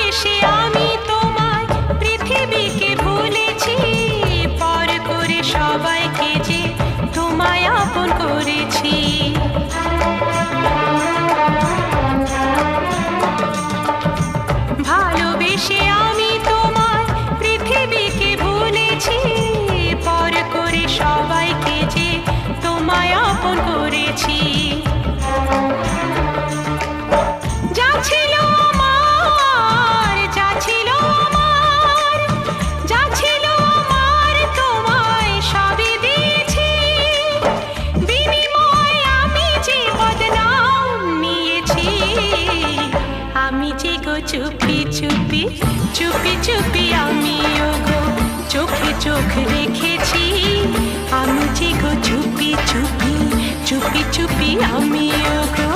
ভালোবেসে আমি তোমায় পৃথিবীকে ভুলেছি, পর করে সবাইকে যে তোমায় আপন করেছি। ভালোবেসে আমি তোমায় পৃথিবীকে ভুলেছি, পর করে সবাইকে যে তোমায় আপন করেছি। যা ছিল আমার, যা ছিল আমার, যা ছিল আমার তোমায় সবই দিয়েছি, বিনিময়ে আমি যে বদনাম নিয়েছি। আমি যে গো চুপি চুপি চুপি চুপি আমিও গো চোখে চোখ রেখেছি, আমি যে গো চুপি চুপি চুপি চুপি আমিও গো।